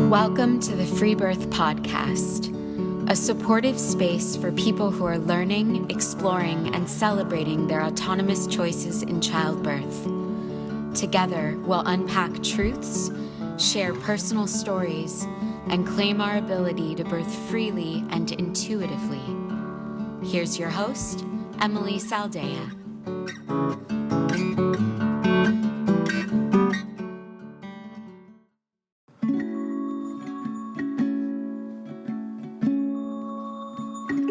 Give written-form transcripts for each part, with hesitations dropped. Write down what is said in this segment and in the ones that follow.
Welcome to the Free Birth Podcast, a supportive space for people who are learning, exploring, and celebrating their autonomous choices in childbirth. Together, we'll unpack truths, share personal stories, and claim our ability to birth freely and intuitively. Here's your host, Emily Saldea.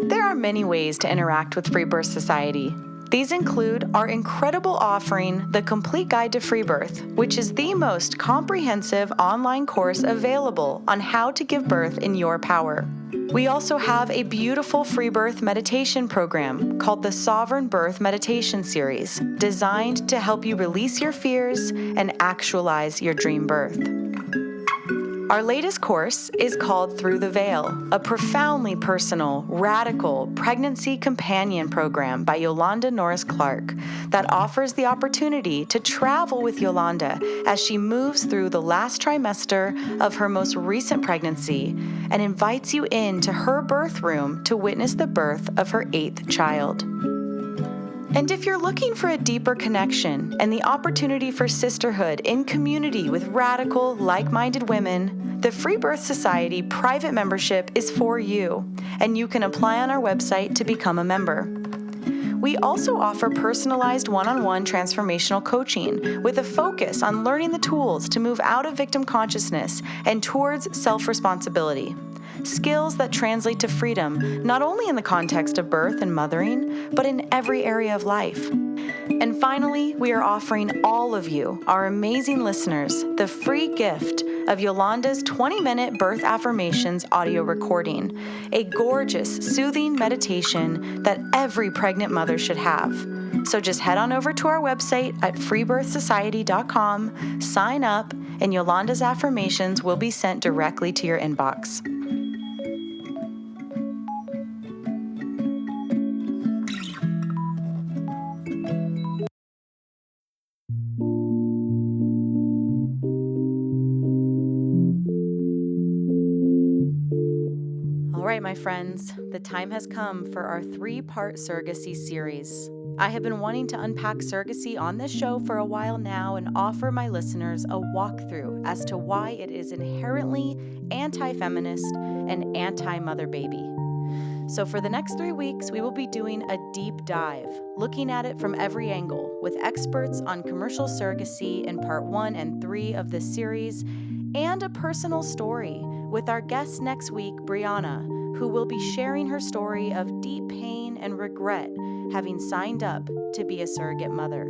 There are many ways to interact with Free Birth Society. These include our incredible offering, The Complete Guide to Free Birth, which is the most comprehensive online course available on how to give birth in your power. We also have a beautiful free birth meditation program called the Sovereign Birth Meditation Series, designed to help you release your fears and actualize your dream birth. Our latest course is called Through the Veil, a profoundly personal, radical pregnancy companion program by Yolanda Norris Clark that offers the opportunity to travel with Yolanda as she moves through the last trimester of her most recent pregnancy and invites you into her birth room to witness the birth of her 8th child. And if you're looking for a deeper connection and the opportunity for sisterhood in community with radical, like-minded women, the Free Birth Society private membership is for you, and you can apply on our website to become a member. We also offer personalized one-on-one transformational coaching with a focus on learning the tools to move out of victim consciousness and towards self-responsibility. Skills that translate to freedom, not only in the context of birth and mothering, but in every area of life. And finally, we are offering all of you, our amazing listeners, the free gift of Yolanda's 20-minute birth affirmations audio recording, a gorgeous, soothing meditation that every pregnant mother should have. So just head on over to our website at freebirthsociety.com, sign up, and Yolanda's affirmations will be sent directly to your inbox. All right, my friends, the time has come for our 3-part surrogacy series. I have been wanting to unpack surrogacy on this show for a while now and offer my listeners a walkthrough as to why it is inherently anti-feminist and anti-motherbaby. So for the next 3 weeks, we will be doing a deep dive, looking at it from every angle, with experts on commercial surrogacy in part 1 and 3 of this series, and a personal story with our guest next week, Briana, who will be sharing her story of deep pain and regret having signed up to be a surrogate mother.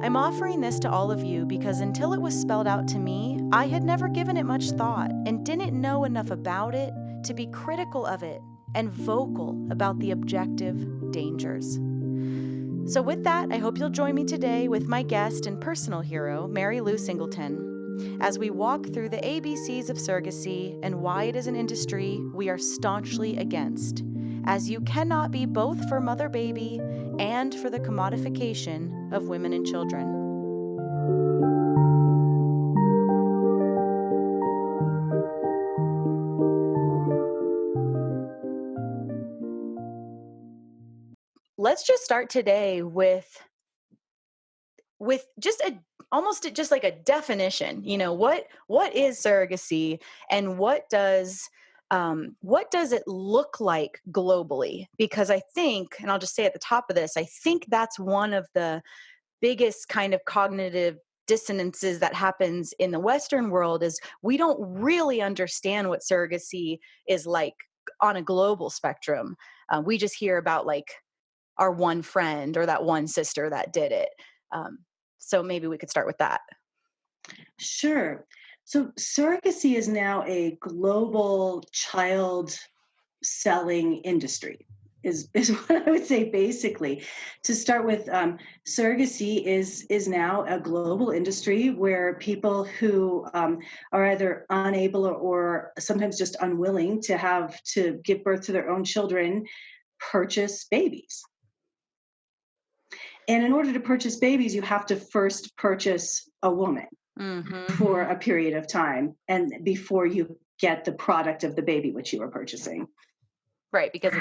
I'm offering this to all of you because until it was spelled out to me, I had never given it much thought and didn't know enough about it to be critical of it and vocal about the objective dangers. So with that, I hope you'll join me today with my guest and personal hero, Marylou Singleton, as we walk through the ABCs of surrogacy and why it is an industry we are staunchly against, as you cannot be both for mother baby and for the commodification of women and children. Let's just start today with just almost just like a definition. You know, what is surrogacy and what does it look like globally? Because I think, and I'll just say at the top of this, I think that's one of the biggest kind of cognitive dissonances that happens in the Western world is we don't really understand what surrogacy is like on a global spectrum. We just hear about like our one friend or that one sister that did it. So maybe we could start with that. Sure. So surrogacy is now a global child selling industry, is what I would say basically. To start with, surrogacy is now a global industry where people who are either unable or sometimes just unwilling to give birth to their own children purchase babies. And in order to purchase babies, you have to first purchase a woman, for Mm-hmm. a period of time, and before you get the product of the baby which you are purchasing. Right, because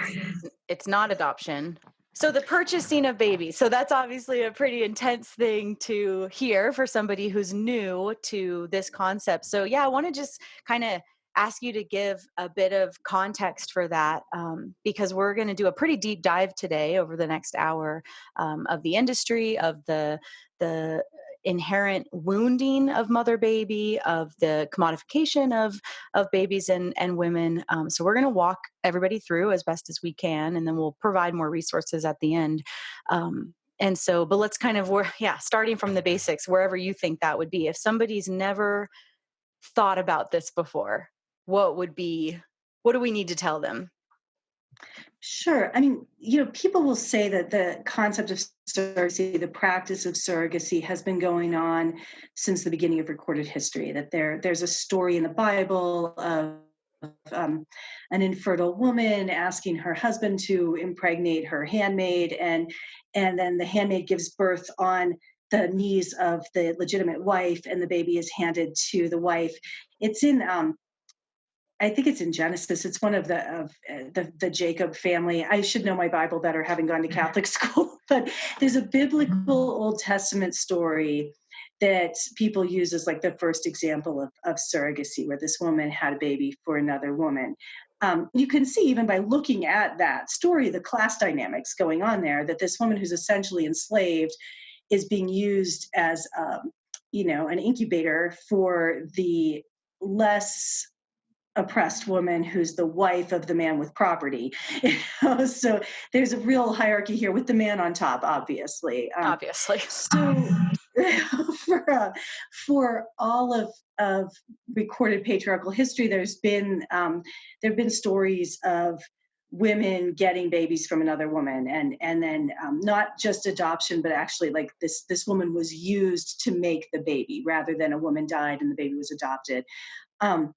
it's not adoption. So the purchasing of babies. So that's obviously a pretty intense thing to hear for somebody who's new to this concept. So yeah, I want to just kind of ask you to give a bit of context for that, because we're going to do a pretty deep dive today over the next hour, of the industry, of the inherent wounding of mother baby, of the commodification of babies and women. So we're going to walk everybody through as best as we can, and then we'll provide more resources at the end. And so, but let's kind of, starting from the basics, wherever you think that would be. If somebody's never thought about this before, what do we need to tell them? Sure. I mean, people will say that the concept of surrogacy, the practice of surrogacy, has been going on since the beginning of recorded history. That there's a story in the Bible of an infertile woman asking her husband to impregnate her handmaid, and then the handmaid gives birth on the knees of the legitimate wife, and the baby is handed to the wife. It's in I think it's in Genesis. It's one of the Jacob family. I should know my Bible better, having gone to Catholic school. But there's a biblical Old Testament story that people use as like the first example of surrogacy, where this woman had a baby for another woman. You can see even by looking at that story, the class dynamics going on there. That this woman who's essentially enslaved is being used as an incubator for the less oppressed woman who's the wife of the man with property. So there's a real hierarchy here with the man on top, obviously. Obviously. So for all of recorded patriarchal history, there have been stories of women getting babies from another woman, and then not just adoption, but actually like this woman was used to make the baby rather than a woman died and the baby was adopted. um,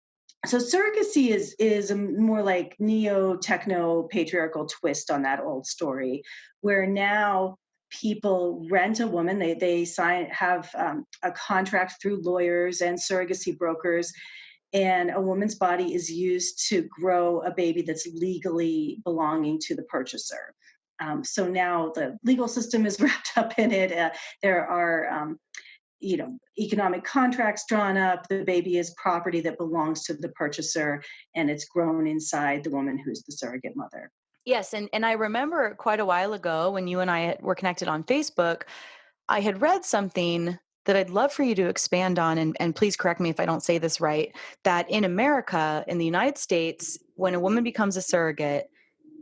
so surrogacy is a more like neo-techno patriarchal twist on that old story, where now people rent a woman. They have a contract through lawyers and surrogacy brokers, and a woman's body is used to grow a baby that's legally belonging to the purchaser. So now the legal system is wrapped up in it. There are economic contracts drawn up. The baby is property that belongs to the purchaser, and it's grown inside the woman who's the surrogate mother. Yes, and I remember quite a while ago when you and I were connected on Facebook, I had read something that I'd love for you to expand on, and please correct me if I don't say this right, that in America, in the United States, when a woman becomes a surrogate,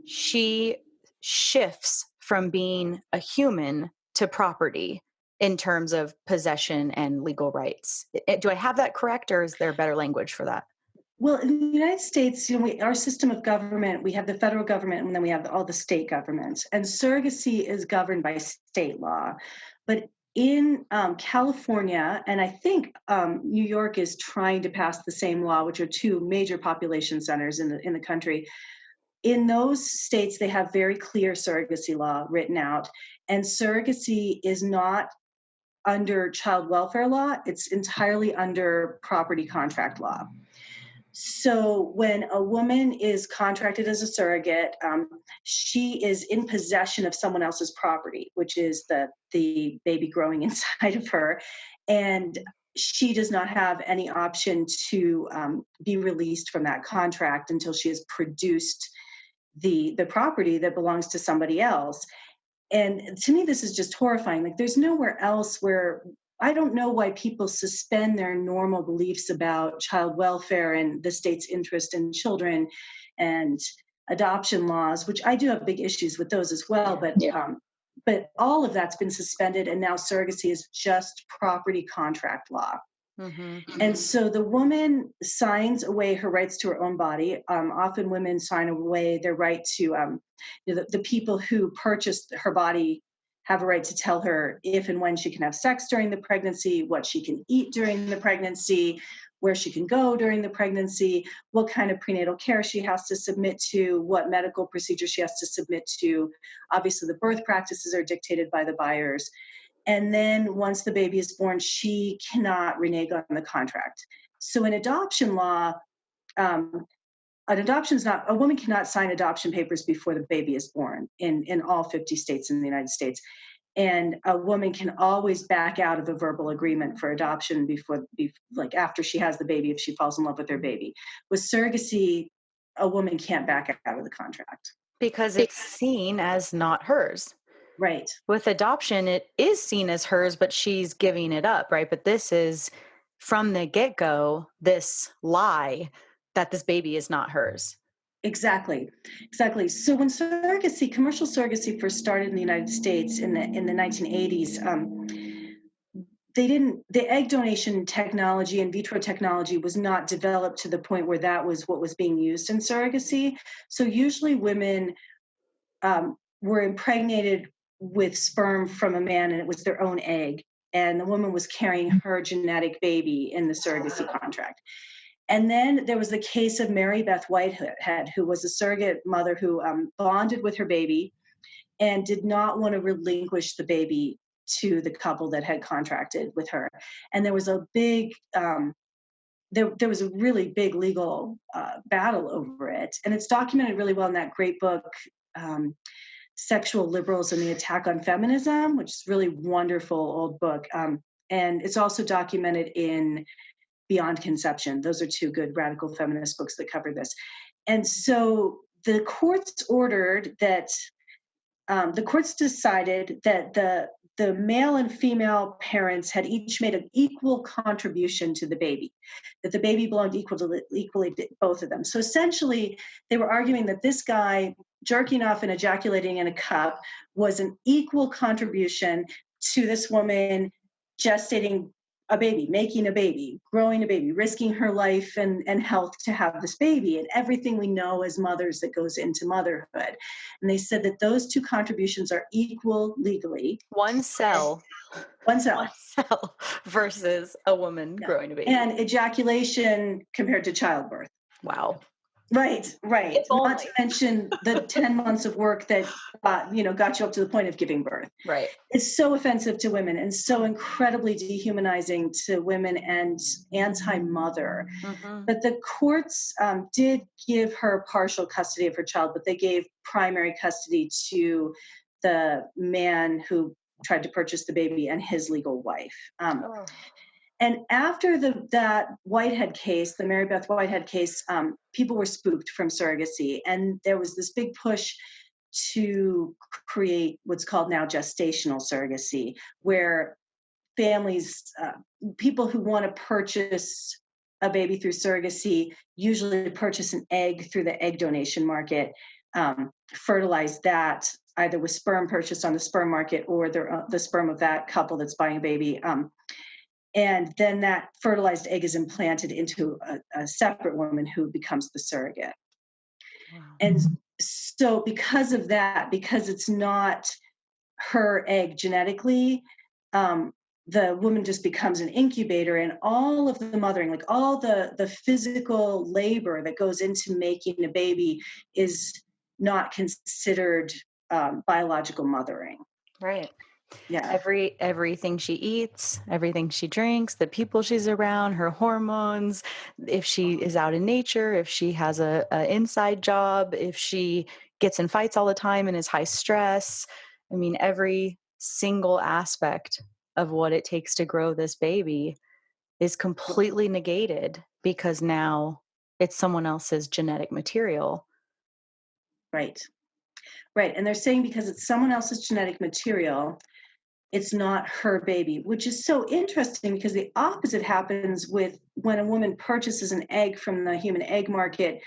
she shifts from being a human to property in terms of possession and legal rights. Do I have that correct, or is there better language for that? Well, in the United States, our system of government, we have the federal government, and then we have all the state governments. And surrogacy is governed by state law. But in California, and I think New York is trying to pass the same law, which are two major population centers in the country. In those states, they have very clear surrogacy law written out, and surrogacy is not under child welfare law. It's entirely under property contract law. So when a woman is contracted as a surrogate, she is in possession of someone else's property, which is the baby growing inside of her, and she does not have any option to be released from that contract until she has produced the property that belongs to somebody else. And to me, this is just horrifying. Like, there's nowhere else where I don't know why people suspend their normal beliefs about child welfare and the state's interest in children and adoption laws, which I do have big issues with those as well. But all of that's been suspended, and now surrogacy is just property contract law. Mm-hmm. And so the woman signs away her rights to her own body. Often women sign away their right to, the people who purchased her body have a right to tell her if and when she can have sex during the pregnancy, what she can eat during the pregnancy, where she can go during the pregnancy, what kind of prenatal care she has to submit to, what medical procedure she has to submit to. Obviously, the birth practices are dictated by the buyers. And then once the baby is born, she cannot renege on the contract. So in adoption law, um, a woman cannot sign adoption papers before the baby is born in all 50 states in the United States. And a woman can always back out of a verbal agreement for adoption like after she has the baby, if she falls in love with her baby. With surrogacy, a woman can't back out of the contract. Because it's seen as not hers. Right. With adoption, it is seen as hers, but she's giving it up, right? But this is from the get-go, this lie that this baby is not hers. Exactly. So when commercial surrogacy first started in the United States in the 1980s, the egg donation technology, in vitro technology, was not developed to the point where that was what was being used in surrogacy. So usually women were impregnated with sperm from a man, and it was their own egg, and the woman was carrying her genetic baby in the surrogacy contract. And then there was the case of Mary Beth Whitehead, who was a surrogate mother who bonded with her baby and did not want to relinquish the baby to the couple that had contracted with her. And there was a big, there was a really big legal battle over it. And it's documented really well in that great book, Sexual Liberals and the Attack on Feminism, which is really wonderful old book. And it's also documented in Beyond Conception. Those are two good radical feminist books that cover this. And so the courts decided that the male and female parents had each made an equal contribution to the baby, that the baby belonged equally to both of them. So essentially, they were arguing that this guy jerking off and ejaculating in a cup was an equal contribution to this woman gestating a baby, making a baby, growing a baby, risking her life and health to have this baby, and everything we know as mothers that goes into motherhood. And they said that those two contributions are equal legally. One cell versus a woman growing a baby. And ejaculation compared to childbirth. Wow. Right. Not to mention the 10 months of work that got you up to the point of giving birth. Right. It's so offensive to women and so incredibly dehumanizing to women and anti-mother. Mm-hmm. But the courts did give her partial custody of her child, but they gave primary custody to the man who tried to purchase the baby and his legal wife. And after that Whitehead case, the Mary Beth Whitehead case, people were spooked from surrogacy. And there was this big push to create what's called now gestational surrogacy, where families, people who want to purchase a baby through surrogacy usually purchase an egg through the egg donation market, fertilize that either with sperm purchased on the sperm market or the sperm of that couple that's buying a baby. And then that fertilized egg is implanted into a separate woman who becomes the surrogate. Wow. And so because of that, because it's not her egg genetically, the woman just becomes an incubator, and all of the mothering, like all the physical labor that goes into making a baby, is not considered biological mothering. Right. Yeah. Everything she eats, everything she drinks, the people she's around, her hormones, if she is out in nature, if she has a inside job, if she gets in fights all the time and is high stress. I mean, every single aspect of what it takes to grow this baby is completely negated because now it's someone else's genetic material. Right. And they're saying because it's someone else's genetic material, it's not her baby, which is so interesting because the opposite happens with when a woman purchases an egg from the human egg market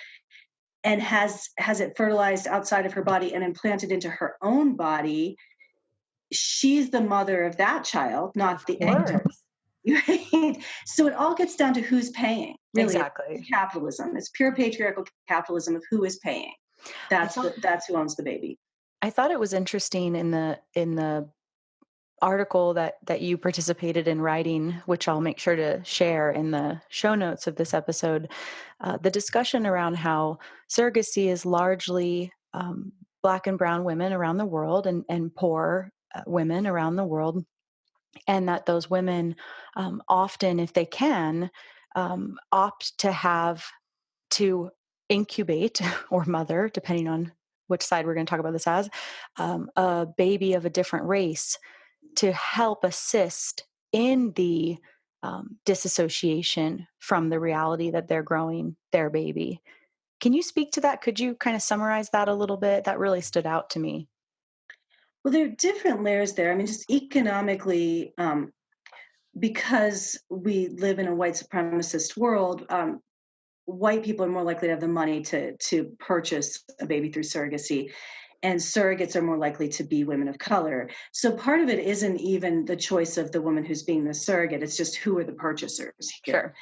and has it fertilized outside of her body and implanted into her own body. She's the mother of that child, not the egg donor. Right? So it all gets down to who's paying. Really, exactly. It's capitalism. It's pure patriarchal capitalism of who is paying. That's who owns the baby. I thought it was interesting in the article that you participated in writing, which I'll make sure to share in the show notes of this episode, the discussion around how surrogacy is largely Black and brown women around the world and poor women around the world and that those women often, if they can, opt to incubate or mother, depending on which side we're going to talk about this as, a baby of a different race to help assist in the disassociation from the reality that they're growing their baby. Can you speak to that? Could you kind of summarize that a little bit? That really stood out to me. Well, there are different layers there. I mean, just economically, because we live in a white supremacist world, white people are more likely to have the money to purchase a baby through surrogacy, and surrogates are more likely to be women of color. So part of it isn't even the choice of the woman who's being the surrogate, it's just who are the purchasers here.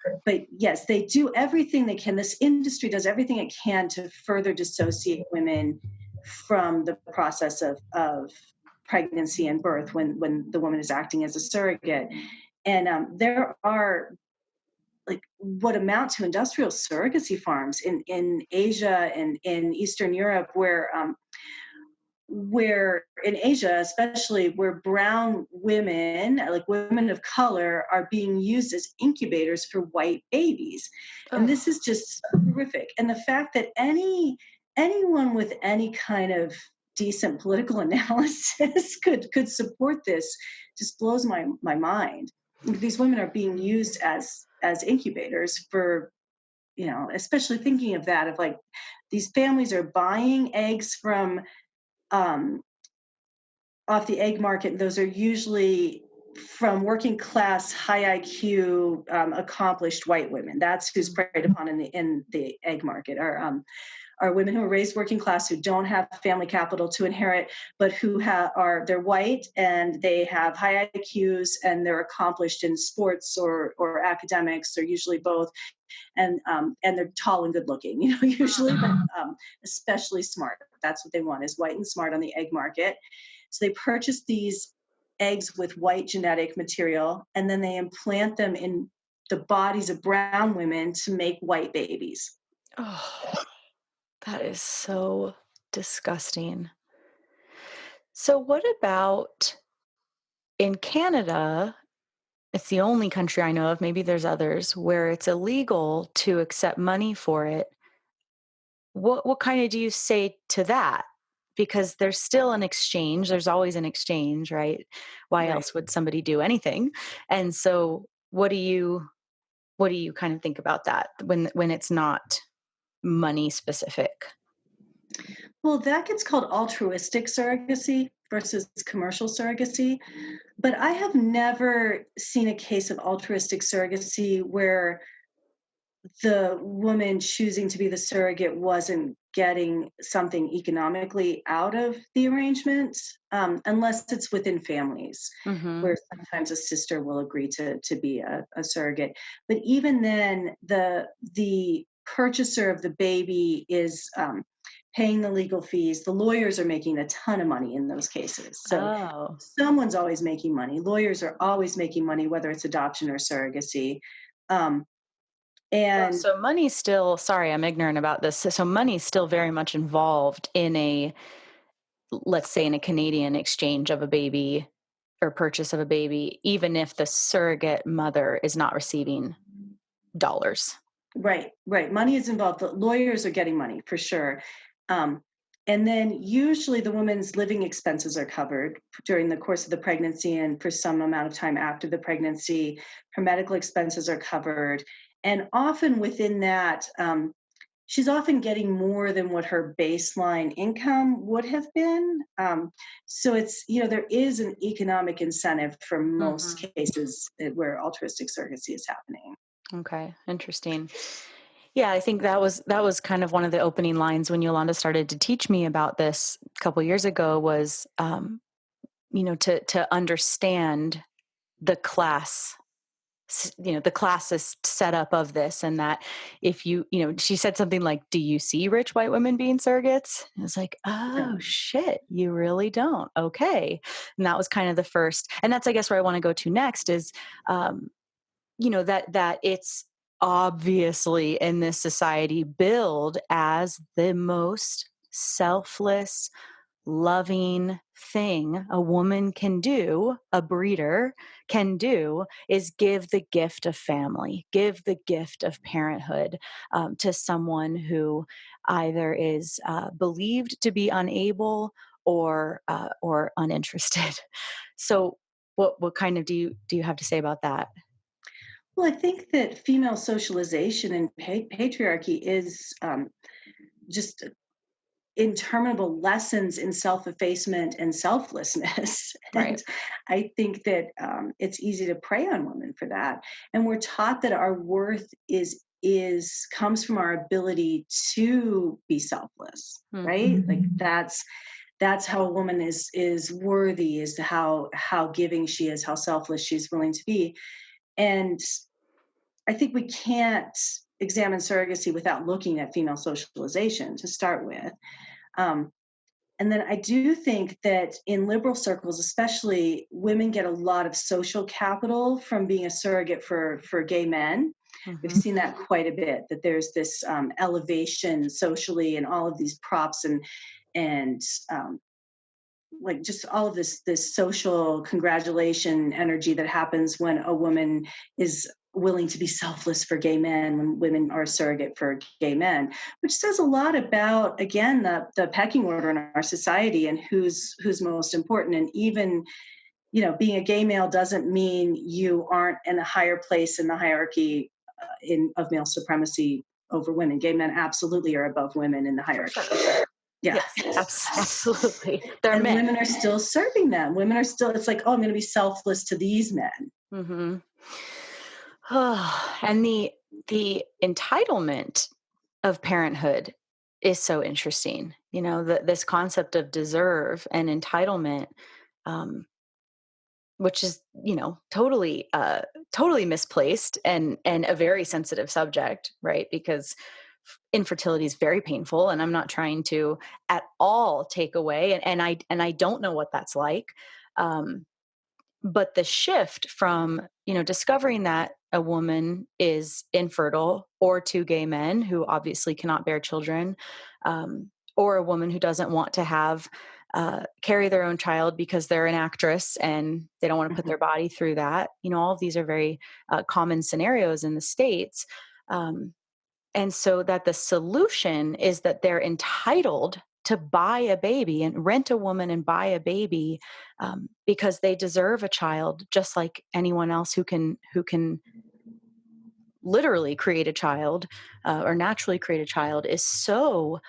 Sure. But yes, they do everything they can. This industry does everything it can to further dissociate women from the process of pregnancy and birth when the woman is acting as a surrogate. And there are like what amount to industrial surrogacy farms in Asia and in Eastern Europe, where in Asia, especially, where brown women, like women of color, are being used as incubators for white babies. And this is just so horrific. And the fact that anyone with any kind of decent political analysis could support this just blows my mind. These women are being used as incubators for, especially thinking of that, of like these families are buying eggs from um, off the egg market. Those are usually from working class, high IQ, accomplished white women. That's who's preyed upon in the egg market. Are women who are raised working class, who don't have family capital to inherit, but who they're white and they have high IQs and they're accomplished in sports or academics, or usually both, and they're tall and good looking, usually, but especially smart. That's what they want, is white and smart on the egg market. So they purchase these eggs with white genetic material, and then they implant them in the bodies of brown women to make white babies. Oh, that is so disgusting. So, what about in Canada? It's the only country I know of, maybe there's others, where it's illegal to accept money for it. What kind of do you say to that? Because there's still an exchange. There's always an exchange, right? Why Right. else would somebody do anything? And so, what do you kind of think about that when it's not money specific? Well, that gets called altruistic surrogacy versus commercial surrogacy. But I have never seen a case of altruistic surrogacy where the woman choosing to be the surrogate wasn't getting something economically out of the arrangement, unless it's within families, Mm-hmm. where sometimes a sister will agree to be a surrogate. But even then, the purchaser of the baby is paying the legal fees. The lawyers are making a ton of money in those cases. So Oh. someone's always making money. Lawyers are always making money, whether it's adoption or surrogacy. Um, Well, and so money's still, sorry, I'm ignorant about this. So money's still very much involved in let's say, in a Canadian exchange of a baby or purchase of a baby, even if the surrogate mother is not receiving dollars. Right. Money is involved. The lawyers are getting money for sure. Um, and then usually the woman's living expenses are covered during the course of the pregnancy and for some amount of time after the pregnancy. Her medical expenses are covered. And often within that, she's often getting more than what her baseline income would have been. So there is an economic incentive for most Mm-hmm. cases where altruistic surrogacy is happening. Okay, interesting. Yeah, I think that was kind of one of the opening lines when Yolanda started to teach me about this a couple years ago was, to understand the the classist setup of this, and that if she said something like, do you see rich white women being surrogates? And it's like, oh shit, you really don't. Okay. And that was kind of the first, and that's, I guess, where I want to go to next is, that it's obviously in this society billed as the most selfless, loving thing a woman can do, a breeder can do, is give the gift of family, give the gift of parenthood to someone who either is believed to be unable or uninterested. So, what kind of do you have to say about that? Well, I think that female socialization and patriarchy is just interminable lessons in self-effacement and selflessness. Right. And I think that it's easy to prey on women for that. And we're taught that our worth is comes from our ability to be selfless, right? Like that's how a woman is worthy, is how giving she is, how selfless she's willing to be. And I think we can't examine surrogacy without looking at female socialization to start with. Um, and then I do think that in liberal circles, especially, women get a lot of social capital from being a surrogate for gay men. We've Hmm. seen that quite a bit. That there's this elevation socially, and all of these props and like just all of this social congratulation energy that happens when a woman is willing to be selfless for gay men, when women are a surrogate for gay men, which says a lot about, again, the pecking order in our society and who's most important. And even, being a gay male doesn't mean you aren't in a higher place in the hierarchy of male supremacy over women. Gay men absolutely are above women in the For hierarchy. sure. Yeah. Yes, absolutely. They're And men. women are still serving them. Women are still, it's like, oh, I'm going to be selfless to these men. Hmm. And the entitlement of parenthood is so interesting. This concept of deserve and entitlement, um, which is totally misplaced and a very sensitive subject, right? Because infertility is very painful, and I'm not trying to at all take away, and I don't know what that's like. Um, but the shift from discovering that a woman is infertile, or two gay men who obviously cannot bear children, or a woman who doesn't want to have carry their own child because they're an actress and they don't want to put Mhm. their body through that. All of these are very common scenarios in the States. And so that the solution is that they're entitled to buy a baby and rent a woman and buy a baby, because they deserve a child just like anyone else who can literally create a child, or naturally create a child, is so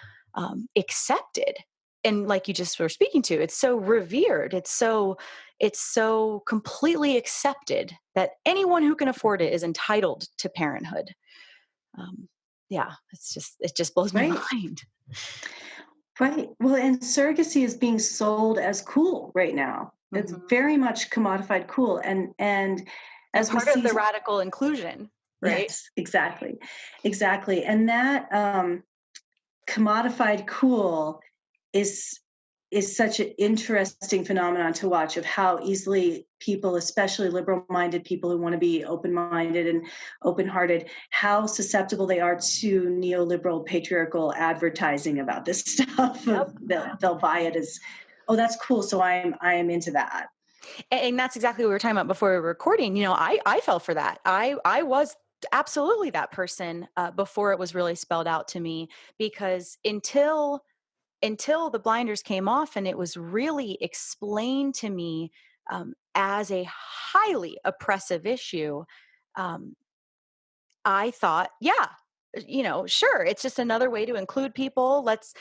accepted. And like you just were speaking to, it's so revered. It's so completely accepted that anyone who can afford it is entitled to parenthood. Um, yeah, it just blows my Right. mind. Right. Well, and surrogacy is being sold as cool right now. It's Hmm. very much commodified cool. And And as we part of see, the radical inclusion, right? yes, exactly. Exactly. And that commodified cool is is such an interesting phenomenon to watch, of how easily people, especially liberal-minded people who want to be open-minded and open-hearted, how susceptible they are to neoliberal patriarchal advertising about this stuff. Yep. They'll buy it as, oh, that's cool, so I am into that. And that's exactly what we were talking about before we were recording. I fell for that. I was absolutely that person before it was really spelled out to me, because until the blinders came off and it was really explained to me as a highly oppressive issue, um, I thought, yeah, sure, it's just another way to include people. Let's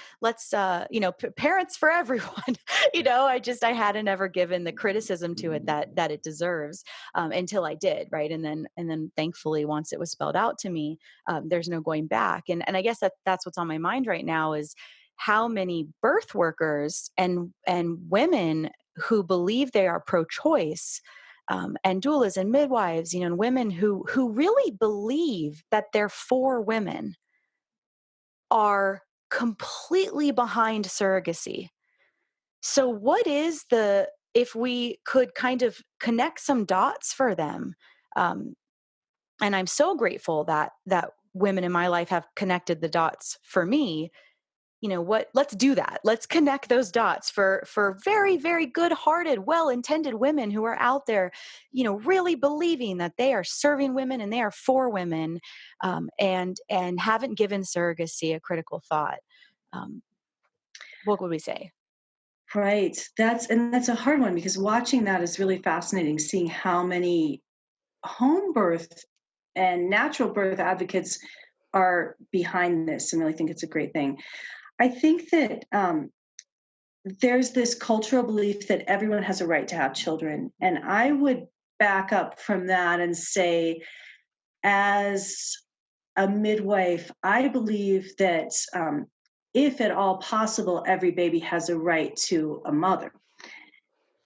parents for everyone. I hadn't ever given the criticism to it that it deserves, until I did, right? And then thankfully, once it was spelled out to me, there's no going back. And I guess that's what's on my mind right now, is how many birth workers and women who believe they are pro-choice, and doulas and midwives, and women who really believe that they're for women, are completely behind surrogacy. So, what is if we could kind of connect some dots for them? Um, and I'm so grateful that women in my life have connected the dots for me. let's do that. Let's connect those dots for very, very good-hearted, well-intended women who are out there, really believing that they are serving women and they are for women, and haven't given surrogacy a critical thought. Um, what would we say? Right. That's a hard one, because watching that is really fascinating, seeing how many home birth and natural birth advocates are behind this and really think it's a great thing. I think that there's this cultural belief that everyone has a right to have children. And I would back up from that and say, as a midwife, I believe that if at all possible, every baby has a right to a mother,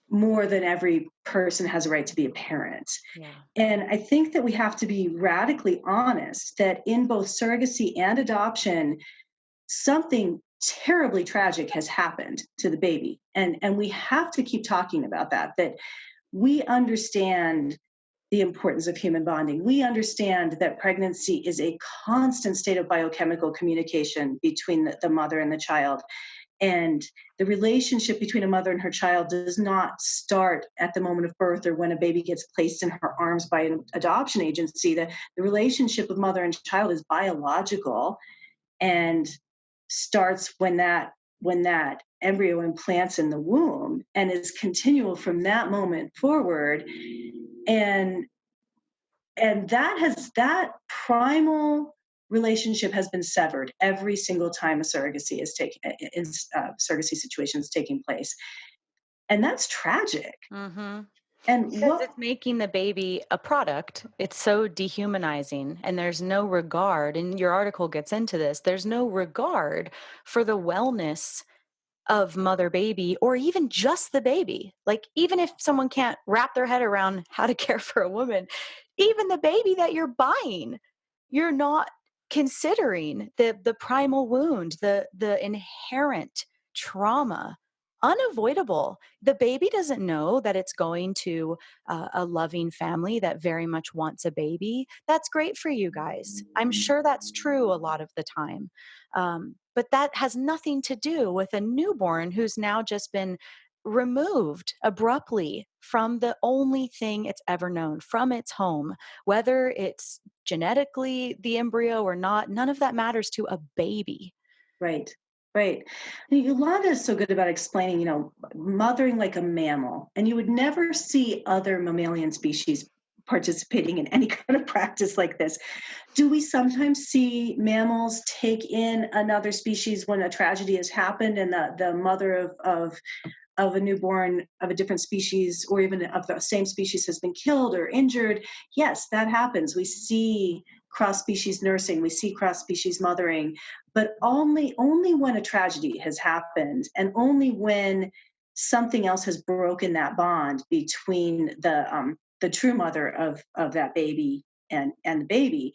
more than every person has a right to be a parent. Yeah. And I think that we have to be radically honest that in both surrogacy and adoption, something terribly tragic has happened to the baby. And we have to keep talking about that we understand the importance of human bonding. We understand that pregnancy is a constant state of biochemical communication between the mother and the child. And the relationship between a mother and her child does not start at the moment of birth or when a baby gets placed in her arms by an adoption agency. The relationship of mother and child is biological and starts when that embryo implants in the womb, and is continual from that moment forward. And that primal relationship has been severed every single time a surrogacy is taking in surrogacy situation is taking place, and that's tragic. Mm-hmm. And Because what it's making the baby a product. It's so dehumanizing, and there's no regard. And your article gets into this. There's no regard for the wellness of mother baby, or even just the baby. Like, even if someone can't wrap their head around how to care for a woman, even the baby that you're buying, you're not considering the primal wound, the inherent trauma, unavoidable. The baby doesn't know that it's going to a loving family that very much wants a baby. That's great for you guys. I'm sure that's true a lot of the time. But that has nothing to do with a newborn who's now just been removed abruptly from the only thing it's ever known, from its home, whether it's genetically the embryo or not. None of that matters to a baby. Right, right. Yolanda is so good about explaining, mothering like a mammal, and you would never see other mammalian species participating in any kind of practice like this. Do we sometimes see mammals take in another species when a tragedy has happened and the mother of a newborn of a different species or even of the same species has been killed or injured? Yes, that happens. We see cross-species nursing, we see cross-species mothering, but only when a tragedy has happened, and only when something else has broken that bond between the true mother of that baby and the baby.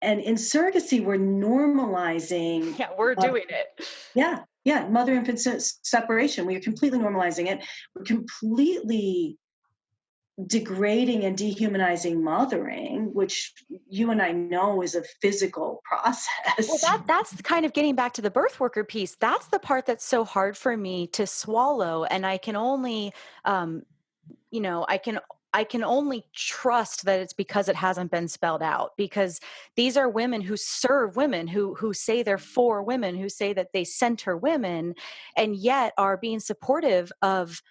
And in surrogacy, we're normalizing. Yeah, we're doing it. Yeah, yeah, mother infant separation. We are completely normalizing it. We're completely degrading and dehumanizing mothering, which you and I know is a physical Well, process. that's kind of getting back to the birth worker piece. That's the part that's so hard for me to swallow, and I can only, I can only trust that it's because it hasn't been spelled out. Because these are women who serve women, who say they're for women, who say that they center women, and yet are being supportive of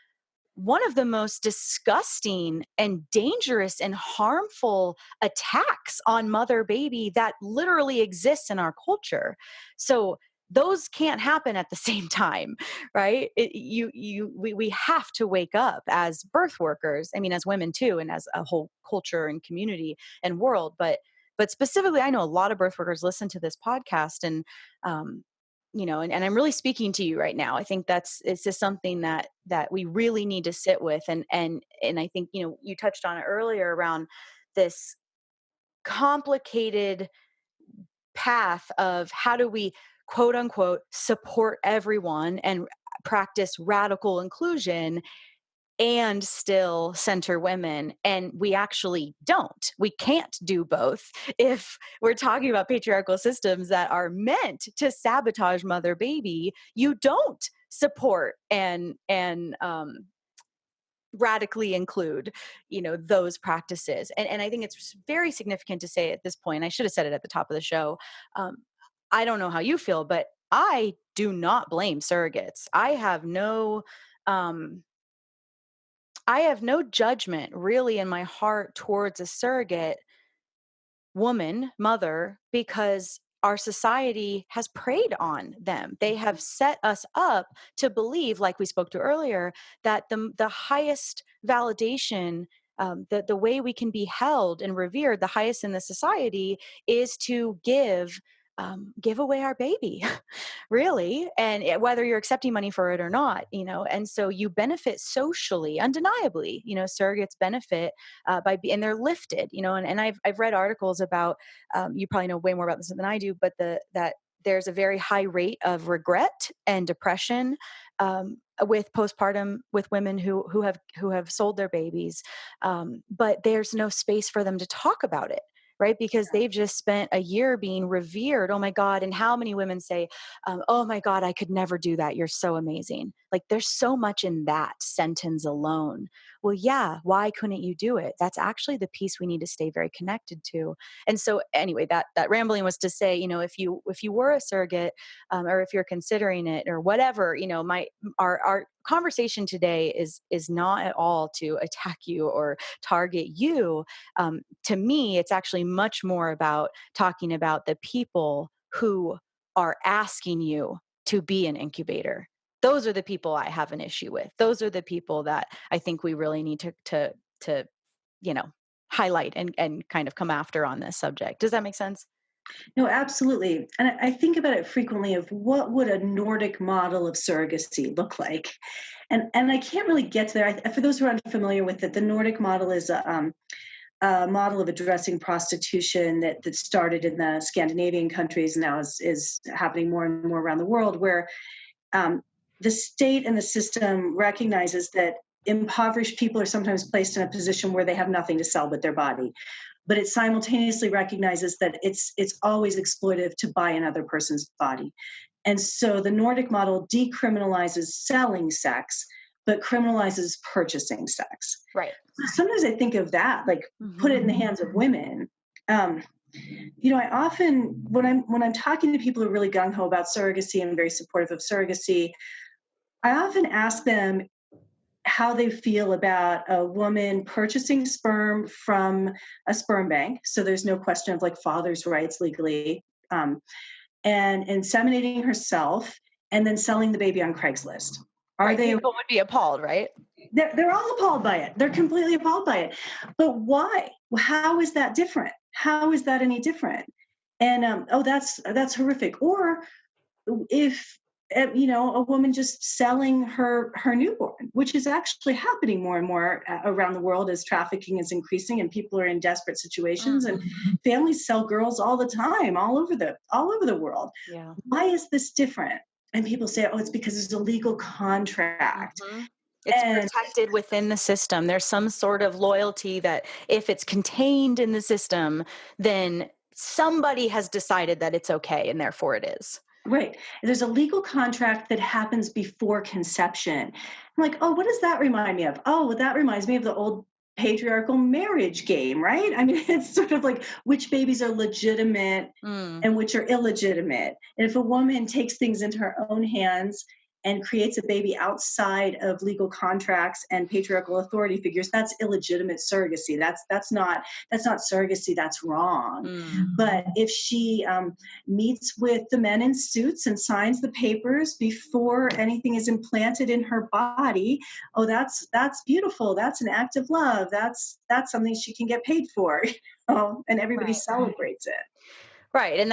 one of the most disgusting and dangerous and harmful attacks on mother baby that literally exists in our culture. So those can't happen at the same time, right? We have to wake up as birth workers. I mean, as women too, and as a whole culture and community and world. But specifically, I know a lot of birth workers listen to this podcast, and um, and I'm really speaking to you right now. I think it's just something that we really need to sit with. And I think, you touched on it earlier around this complicated path of how do we, quote unquote, support everyone and practice radical inclusion and still center women. And we actually don't. We can't do both if we're talking about patriarchal systems that are meant to sabotage mother baby. You don't support and radically include, those practices. And I think it's very significant to say at this point, I should have said it at the top of the show. Um, I don't know how you feel, but I do not blame surrogates. Um, I have no judgment really in my heart towards a surrogate woman, mother, because our society has preyed on them. They have set us up to believe, like we spoke to earlier, that the highest validation, the way we can be held and revered, the highest in the society, is to give away our baby. Really. And whether you're accepting money for it or not, and so you benefit socially, undeniably. Surrogates benefit and they're lifted, and I've read articles about, you probably know way more about this than I do, but that there's a very high rate of regret and depression with postpartum, with women who have sold their babies, but there's no space for them to talk about it, right? Because they've just spent a year being revered. Oh my God. And how many women say, oh my God, I could never do that. You're so amazing. Like, there's so much in that sentence alone. Well, yeah, why couldn't you do it? That's actually the piece we need to stay very connected to. And so anyway, that rambling was to say, if you were a surrogate, or if you're considering it or whatever, our conversation today is not at all to attack you or target you. To me, it's actually much more about talking about the people who are asking you to be an incubator. Those are the people I have an issue with. Those are the people that I think we really need to highlight and kind of come after on this subject. Does that make sense? No, absolutely. And I think about it frequently of what would a Nordic model of surrogacy look like? And I can't really get to there. For those who are unfamiliar with it, the Nordic model is a model of addressing prostitution that started in the Scandinavian countries, now is happening more and more around the world, where um, the state and the system recognizes that impoverished people are sometimes placed in a position where they have nothing to sell but their body, but it simultaneously recognizes that it's always exploitive to buy another person's body. And so the Nordic model decriminalizes selling sex, but criminalizes purchasing sex. Right. Sometimes I think of that, like, put it in the hands of women. I often, when I'm talking to people who are really gung ho about surrogacy and very supportive of surrogacy, I often ask them how they feel about a woman purchasing sperm from a sperm bank. So there's no question of like father's rights legally, and inseminating herself and then selling the baby on Craigslist. Are Right. they? People would be appalled, right? They're all appalled by it. They're completely appalled by it. But why? How is that different? How is that any different? And that's horrific. Or if a woman just selling her newborn, which is actually happening more and more around the world as trafficking is increasing and people are in desperate situations, and families sell girls all the time, all over the world. Yeah. Why is this different? And people say, oh, it's because there's a legal contract. It's And protected within the system. There's some sort of loyalty that if it's contained in the system, then somebody has decided that it's okay, and therefore it is. right. There's a legal contract that happens before conception. I'm like, oh, what does that remind me of? Oh, well, that reminds me of the old patriarchal marriage game, right? I mean, it's sort of like which babies are legitimate and which are illegitimate. And if a woman takes things into her own hands and creates a baby outside of legal contracts and patriarchal authority figures, that's illegitimate surrogacy. That's not surrogacy. That's wrong. But if she meets with the men in suits and signs the papers before anything is implanted in her body, oh, that's beautiful. That's an act of love. That's something she can get paid for, and everybody celebrates it. Right. And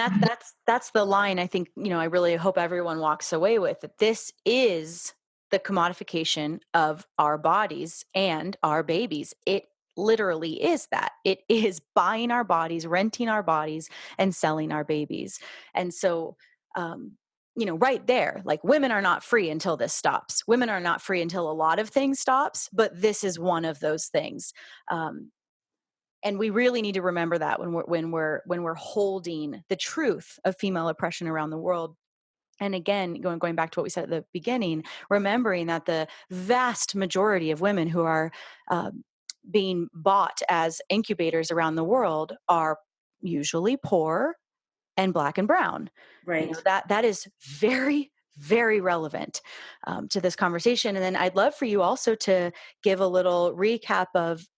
that's the line I think, I really hope everyone walks away with, that this is the commodification of our bodies and our babies. It literally is that. It is buying our bodies, renting our bodies, and selling our babies. And so right there, like women are not free until this stops. Women are not free until a lot of things stops, but this is one of those things. And we really need to remember that when we're holding the truth of female oppression around the world. And again, going back to what we said at the beginning, remembering that the vast majority of women who are being bought as incubators around the world are usually poor and Black and brown. Right. That is very, very relevant to this conversation. And then I'd love for you also to give a little recap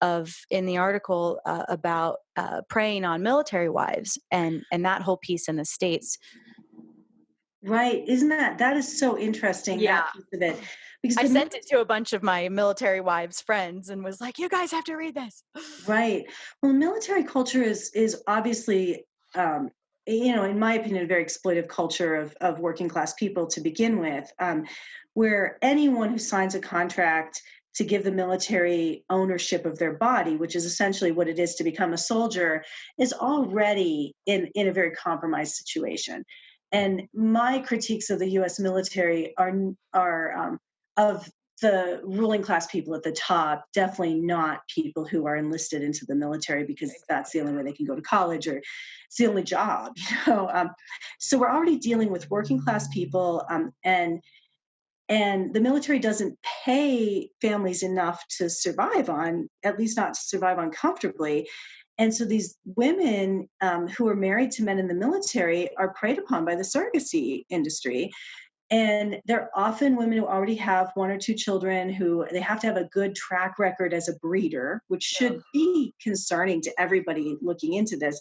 of in the article about preying on military wives and that whole piece in the States. Right. Isn't that is so interesting, Yeah. that piece of it. Because I sent it to a bunch of my military wives friends and was like, you guys have to read this. Right. Well, military culture is obviously, in my opinion, a very exploitive culture of working class people to begin with, where anyone who signs a contract to give the military ownership of their body, which is essentially what it is to become a soldier, is already in a very compromised situation. And my critiques of the U.S. military are of the ruling class people at the top, definitely not people who are enlisted into the military because that's the only way they can go to college, or it's the only job. So we're already dealing with working class people, and the military doesn't pay families enough to survive on, at least not to survive on comfortably. And so these women who are married to men in the military are preyed upon by the surrogacy industry. And they're often women who already have one or two children, who they have to have a good track record as a breeder, which should be concerning to everybody looking into this.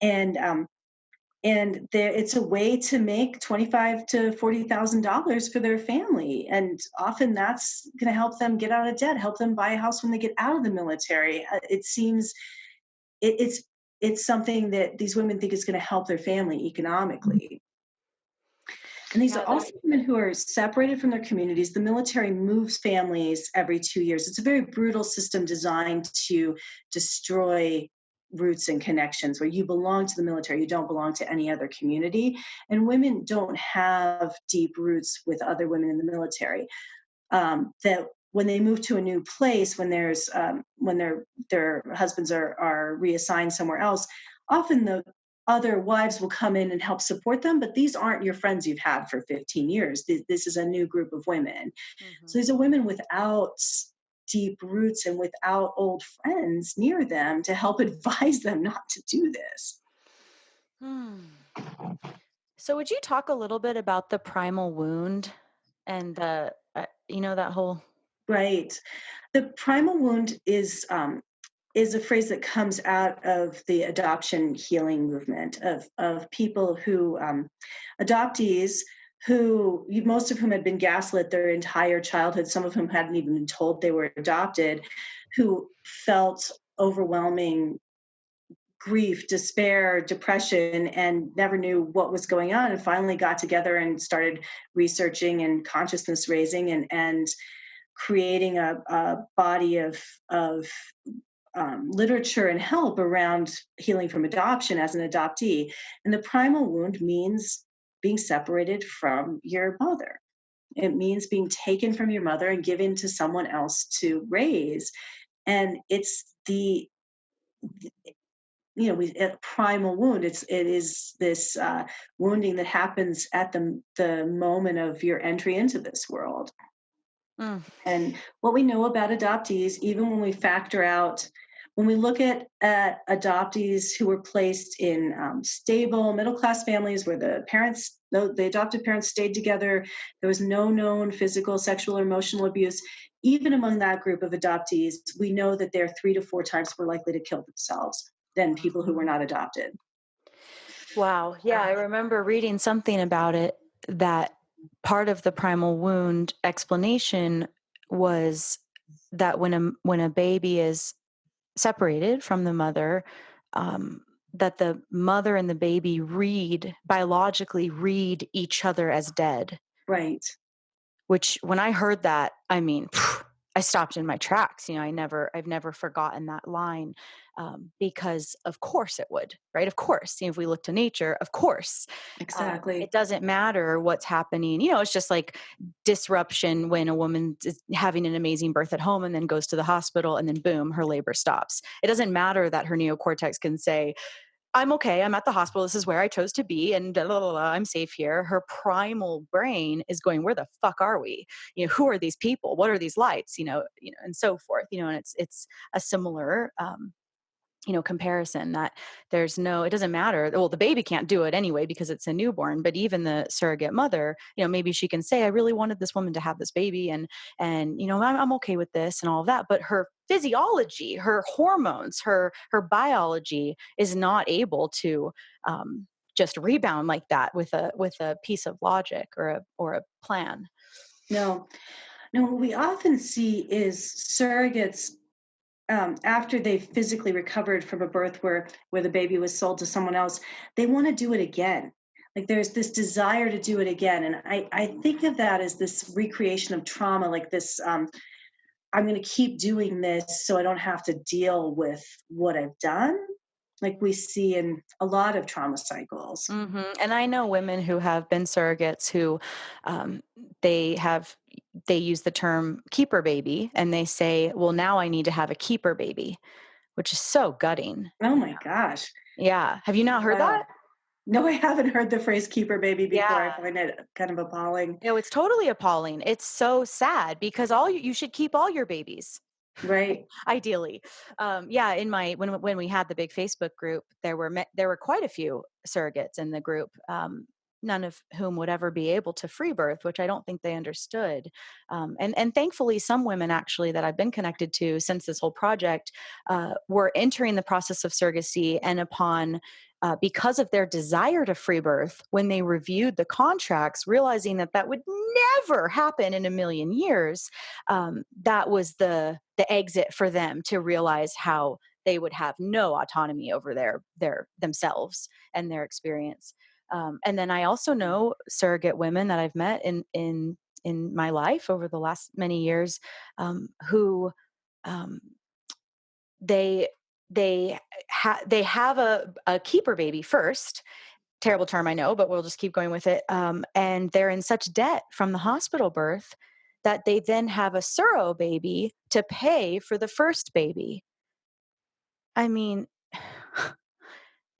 And it's a way to make $25,000 to $40,000 for their family, and often that's going to help them get out of debt, help them buy a house when they get out of the military. It seems it's something that these women think is going to help their family economically. And these are also women who are separated from their communities. The military moves families every 2 years. It's a very brutal system designed to destroy roots and connections, where you belong to the military, you don't belong to any other community. And women don't have deep roots with other women in the military. That when they move to a new place, when their husbands are reassigned somewhere else, often the other wives will come in and help support them, but these aren't your friends you've had for 15 years. This is a new group of women. Mm-hmm. So these are women without deep roots and without old friends near them to help advise them not to do this. So would you talk a little bit about the primal wound and that whole... Right. The primal wound is a phrase that comes out of the adoption healing movement of people who, adoptees who, most of whom had been gaslit their entire childhood, some of whom hadn't even been told they were adopted, who felt overwhelming grief, despair, depression, and never knew what was going on, and finally got together and started researching and consciousness raising and creating a body of literature and help around healing from adoption as an adoptee. And the primal wound means being separated from your mother. It means being taken from your mother and given to someone else to raise. And it's a primal wound. It is this wounding that happens at the moment of your entry into this world. And what we know about adoptees, even when we look at adoptees who were placed in stable middle-class families where the adopted parents stayed together, there was no known physical, sexual, or emotional abuse, even among that group of adoptees, we know that they're 3 to 4 times more likely to kill themselves than people who were not adopted. Wow. Yeah, I remember reading something about it, that part of the primal wound explanation was that when a baby is separated from the mother, that the mother and the baby biologically read each other as dead. Right. Which, when I heard that, I mean, I stopped in my tracks. I've never forgotten that line, because of course it would, right? Of course, if we look to nature, of course, Exactly. it doesn't matter what's happening. It's just like disruption when a woman is having an amazing birth at home and then goes to the hospital and then boom, her labor stops. It doesn't matter that her neocortex can say, I'm okay. I'm at the hospital. This is where I chose to be, and blah, blah, blah, blah, I'm safe here. Her primal brain is going, where the fuck are we? Who are these people? What are these lights? And so forth. And it's a similar, comparison that it doesn't matter. Well, the baby can't do it anyway because it's a newborn, but even the surrogate mother, maybe she can say, I really wanted this woman to have this baby, and I'm okay with this and all of that. But her physiology, her hormones, her biology is not able to just rebound like that with a piece of logic or a plan. No, no, what we often see is surrogates, after they've physically recovered from a birth where the baby was sold to someone else, they want to do it again. Like there's this desire to do it again. And I think of that as this recreation of trauma, like this, I'm going to keep doing this so I don't have to deal with what I've done, like we see in a lot of trauma cycles. And I know women who have been surrogates who um, they have they use the term keeper baby, and they say, well, now I need to have a keeper baby, which is so gutting. Oh my gosh. Yeah. Have you not heard that? Wow. No, I haven't heard the phrase keeper baby before. I Yeah. find it kind of appalling. It's totally appalling. It's so sad because you should keep all your babies. Right. Ideally. Yeah, in my when we had the big Facebook group, there were quite a few surrogates in the group, none of whom would ever be able to free birth, which I don't think they understood. And thankfully, some women actually that I've been connected to since this whole project were entering the process of surrogacy, and upon because of their desire to free birth, when they reviewed the contracts, realizing that would never happen in a million years, that was the exit for them to realize how they would have no autonomy over their themselves and their experience. And then I also know surrogate women that I've met in my life over the last many years, who um, they they have a keeper baby first. Terrible term, I know, but we'll just keep going with it. And they're in such debt from the hospital birth that they then have a surro baby to pay for the first baby. I mean,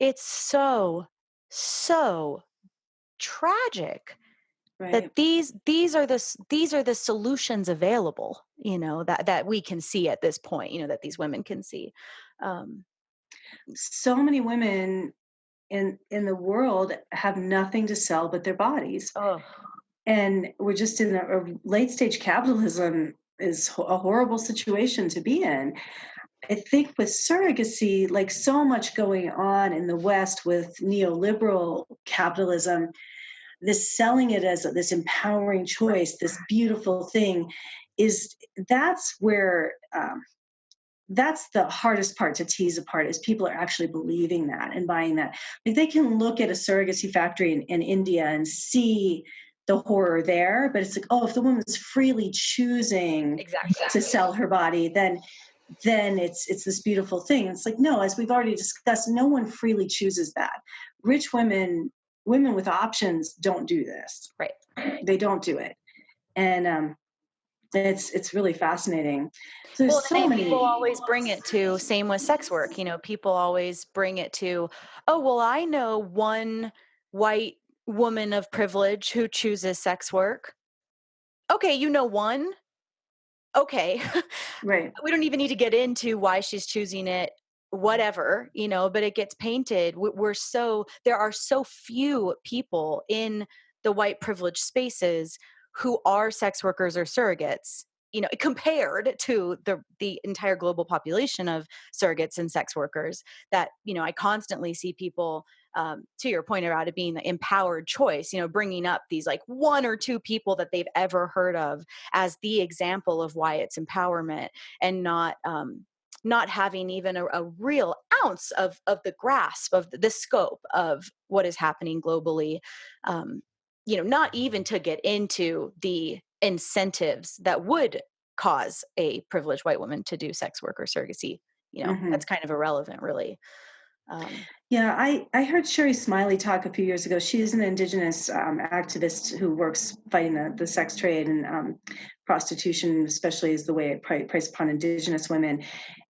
it's so tragic that Right. these are the solutions available, that we can see at this point, that these women can see. Um, So many women in the world have nothing to sell but their bodies. oh, And we're just in a late stage capitalism is a horrible situation to be in. I think with surrogacy, like so much going on in the West with neoliberal capitalism, this selling it as this empowering choice, this beautiful thing, is that's where that's the hardest part to tease apart is people are actually believing that and buying that. Like they can look at a surrogacy factory in India and see the horror there, but it's like, oh, if the woman's freely choosing exactly. to sell her body, then it's this beautiful thing. It's like, no, as we've already discussed, no one freely chooses that. Rich women with options don't do this. Right. They don't do it. And it's really fascinating. So Well, there's so and many. people always bring it to, same with sex work. People always bring it to, oh, well, I know one white woman of privilege who chooses sex work. Okay, you know one. Okay. Right. We don't even need to get into why she's choosing it, whatever, but it gets painted. There are so few people in the white privileged spaces who are sex workers or surrogates, compared to the entire global population of surrogates and sex workers, that, I constantly see people, to your point about it being the empowered choice, bringing up these like one or two people that they've ever heard of as the example of why it's empowerment, and not having even a real ounce of the grasp of the scope of what is happening globally. Not even to get into the incentives that would cause a privileged white woman to do sex work or surrogacy. That's kind of irrelevant, really. Yeah, I heard Sherry Smiley talk a few years ago. She is an indigenous activist who works fighting the sex trade and prostitution, especially as the way it priced upon indigenous women.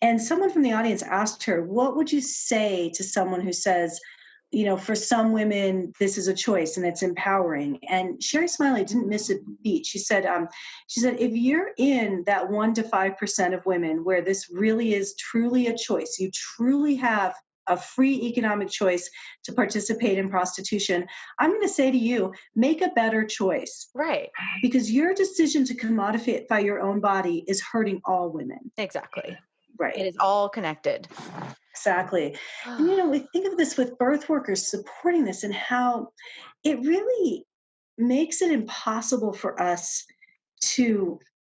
And someone from the audience asked her, what would you say to someone who says, for some women, this is a choice and it's empowering? And Sherry Smiley didn't miss a beat. She said, if you're in that 1 to 5% of women where this really is truly a choice, you truly have a free economic choice to participate in prostitution, I'm going to say to you, make a better choice. Right. Because your decision to commodify your own body is hurting all women. Exactly. Right. It is all connected. Exactly. And, we think of this with birth workers supporting this and how it really makes it impossible for us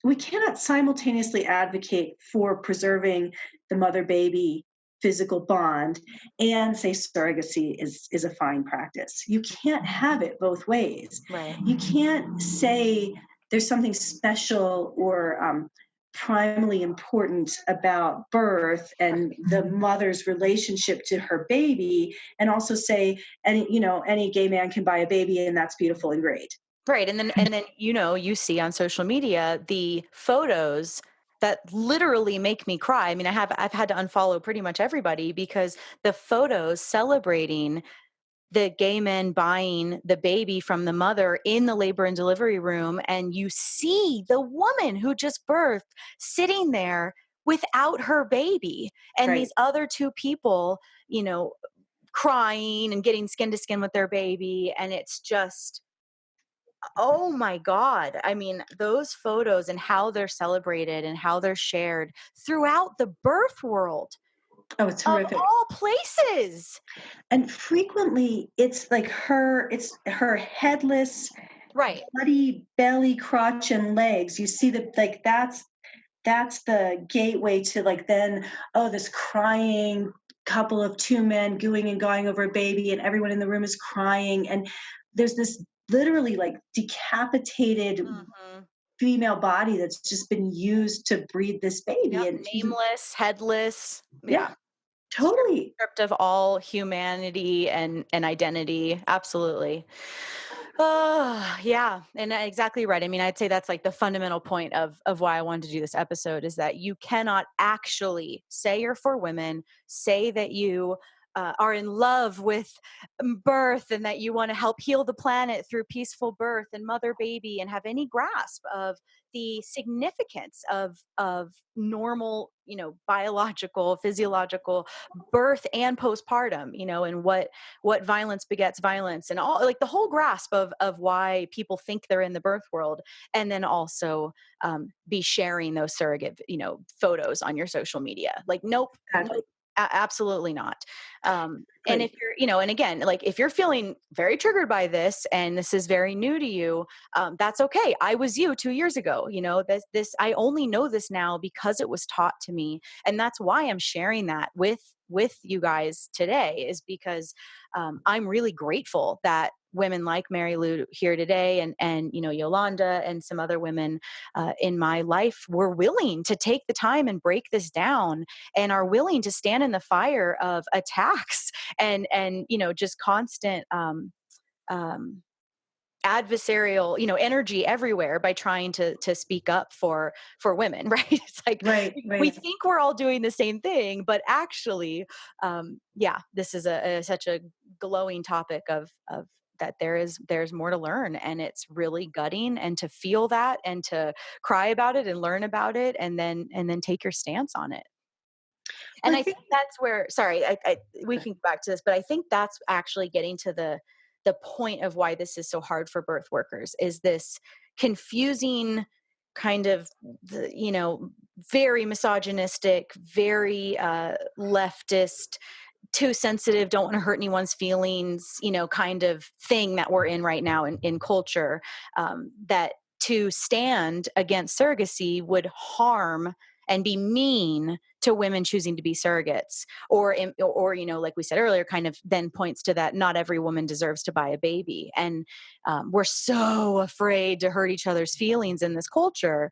we cannot simultaneously advocate for preserving the mother baby physical bond and say surrogacy is a fine practice. You can't have it both ways. Right. You can't say there's something special or primally important about birth and the mother's relationship to her baby, and also say any gay man can buy a baby and that's beautiful and great. Right. And then you see on social media the photos that literally make me cry. I mean, I've had to unfollow pretty much everybody because the photos celebrating the gay men buying the baby from the mother in the labor and delivery room, and you see the woman who just birthed sitting there without her baby, and Right. these other two people, crying and getting skin to skin with their baby, and it's just, oh my God. I mean, those photos and how they're celebrated and how they're shared throughout the birth world Oh, it's of horrific. all places. And frequently it's her headless, Right. bloody belly, crotch, and legs. You see that's the gateway to then, oh, this crying couple of two men gooing and gawing over a baby, and everyone in the room is crying. And there's this literally decapitated Mhm. female body that's just been used to breed this baby. Yep. And Nameless, headless. yeah, Yeah. totally. Stripped of all humanity and identity. Absolutely. Oh, yeah. And exactly right. I mean, I'd say that's like the fundamental point of why I wanted to do this episode is that you cannot actually say you're for women, say that you are in love with birth and that you want to help heal the planet through peaceful birth and mother baby and have any grasp of the significance of normal, biological, physiological birth and postpartum, and what violence begets violence and all, like the whole grasp of why people think they're in the birth world, and then also be sharing those surrogate photos on your social media. Like nope, Exactly. absolutely not. And if Right. you're, and again, like if you're feeling very triggered by this and this is very new to you, that's okay. I was you 2 years ago. This I only know this now because it was taught to me, and that's why I'm sharing that with you guys today. Is because I'm really grateful that women like Marylou here today, and Yolanda and some other women in my life were willing to take the time and break this down, and are willing to stand in the fire of attacks and just constant um, adversarial energy everywhere by trying to speak up for women. Right. It's like Right. we Right. think we're all doing the same thing, but actually yeah, this is such a glowing topic of that there's more to learn, and it's really gutting, and to feel that and to cry about it and learn about it and then take your stance on it. Well, And I I think think that's where, sorry, we can go back to this, but I think that's actually getting to the point of why this is so hard for birth workers, is this confusing kind of, very misogynistic, very leftist, too sensitive, don't want to hurt anyone's feelings, kind of thing that we're in right now in culture, that to stand against surrogacy would harm and be mean to women choosing to be surrogates, or like we said earlier, kind of then points to that not every woman deserves to buy a baby, and we're so afraid to hurt each other's feelings in this culture,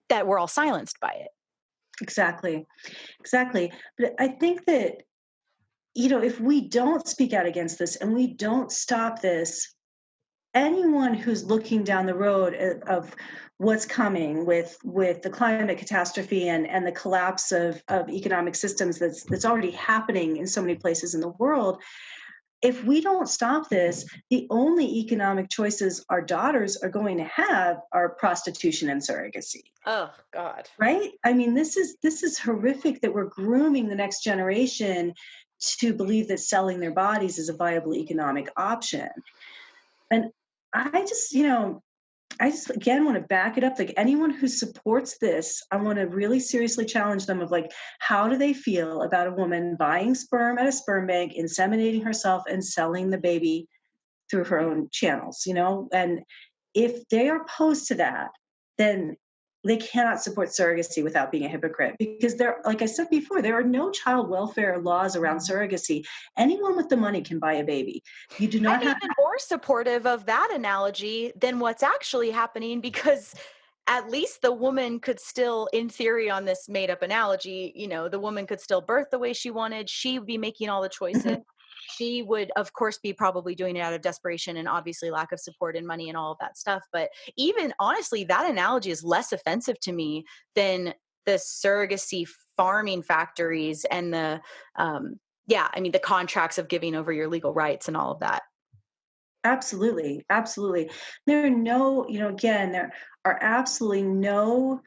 that we're all silenced by it. Exactly. Exactly. But I think that, if we don't speak out against this and we don't stop this, anyone who's looking down the road of what's coming with the climate catastrophe and the collapse of economic systems that's already happening in so many places in the world, if we don't stop this, the only economic choices our daughters are going to have are prostitution and surrogacy. Oh God. Right? I mean, this is horrific that we're grooming the next generation to believe that selling their bodies is a viable economic option. And I just, I just again want to back it up. Like, anyone who supports this, I want to really seriously challenge them of, like, how do they feel about a woman buying sperm at a sperm bank, inseminating herself, and selling the baby through her own channels, And if they are opposed to that, then they cannot support surrogacy without being a hypocrite, because like I said before, there are no child welfare laws around surrogacy. Anyone with the money can buy a baby. You do not I'm have. even more supportive of that analogy than what's actually happening, because at least the woman could still, in theory, on this made up analogy, the woman could still birth the way she wanted. She would be making all the choices. She would, of course, be probably doing it out of desperation and obviously lack of support and money and all of that stuff. But even honestly, that analogy is less offensive to me than the surrogacy farming factories and the, the contracts of giving over your legal rights and all of that. Absolutely, absolutely. There are no, again, there are absolutely no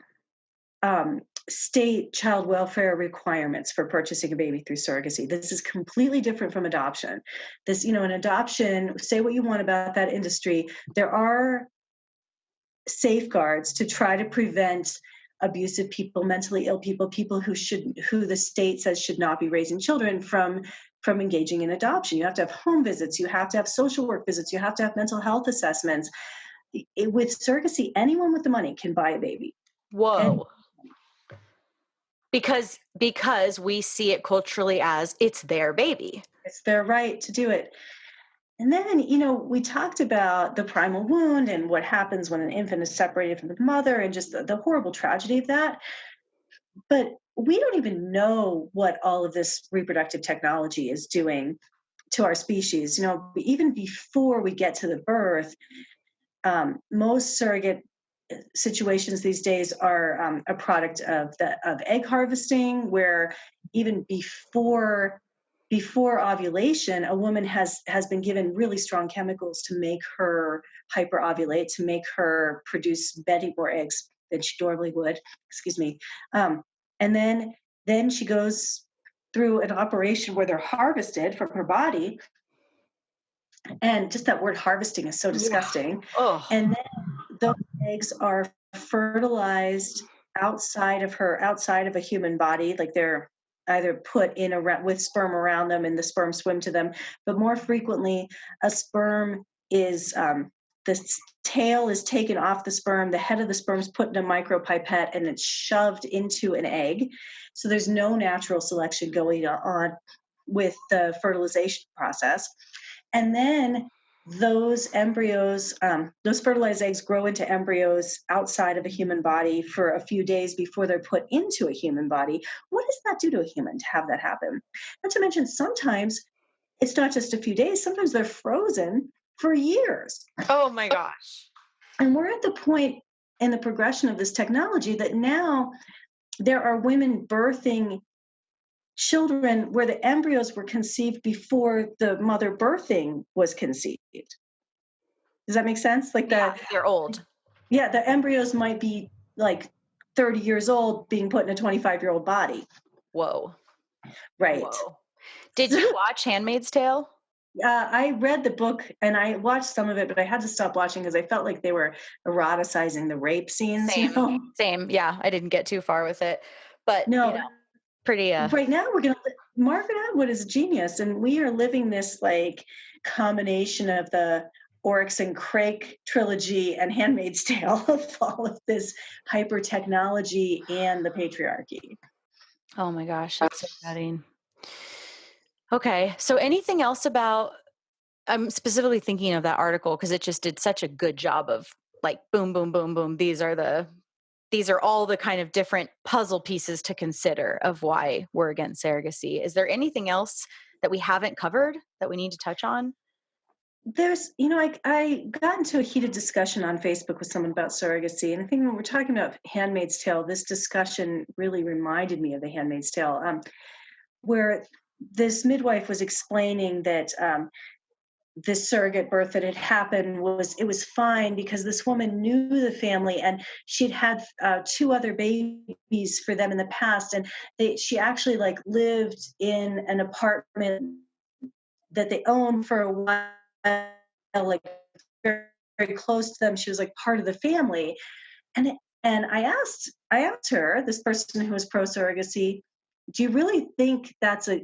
state child welfare requirements for purchasing a baby through surrogacy. This is completely different from adoption. This, an adoption, say what you want about that industry, there are safeguards to try to prevent abusive people, mentally ill people who the state says should not be raising children from engaging in adoption. You have to have home visits, you have to have social work visits, you have to have mental health assessments. With surrogacy, anyone with the money can buy a baby. Whoa. Because we see it culturally as it's their baby. It's their right to do it. And then, we talked about the primal wound and what happens when an infant is separated from the mother and just the horrible tragedy of that. But we don't even know what all of this reproductive technology is doing to our species. Even before we get to the birth, most surrogate situations these days are a product of egg harvesting, where even before ovulation, a woman has been given really strong chemicals to make her hyperovulate, to make her produce many more eggs than she normally would. Excuse me. And then she goes through an operation where they're harvested from her body. And just that word harvesting is so disgusting. Yeah. Oh. And then those eggs are fertilized outside of a human body. Like, they're either put in with sperm around them and the sperm swim to them. But more frequently, a sperm is, the tail is taken off the sperm, the head of the sperm is put in a micropipette, and it's shoved into an egg. So there's no natural selection going on with the fertilization process. And then those embryos, those fertilized eggs grow into embryos outside of a human body for a few days before they're put into a human body. What does that do to a human to have that happen? Not to mention, sometimes it's not just a few days, sometimes they're frozen for years. Oh my gosh. And we're at the point in the progression of this technology that now there are women birthing children where the embryos were conceived before the mother birthing was conceived. Does that make sense? Like, they're old. Yeah, the embryos might be like 30 years old being put in a 25-year-old body. Whoa. Right. Whoa. Did you watch Handmaid's Tale? I read the book and I watched some of it, but I had to stop watching because I felt like they were eroticizing the rape scenes. Same. Yeah, I didn't get too far with it, but no, pretty. Right now, we're going to. Margaret Atwood is a genius, and we are living this like combination of the Oryx and Crake trilogy and Handmaid's Tale of all of this hyper technology and the patriarchy. Oh my gosh, that's so gutting. Okay, so anything else about? I'm specifically thinking of that article because it just did such a good job of like boom, boom, boom, boom. These are the these are all the kind of different puzzle pieces to consider of why we're against surrogacy. Is there anything else that we haven't covered that we need to touch on? There's, I got into a heated discussion on Facebook with someone about surrogacy. And I think when we're talking about Handmaid's Tale, this discussion really reminded me of the Handmaid's Tale, where this midwife was explaining that this surrogate birth that had happened was fine because this woman knew the family and she'd had two other babies for them in the past, and she actually like lived in an apartment that they owned for a while, like very, very close to them. She was like part of the family, and I asked her, this person who was pro surrogacy, do you really think that's a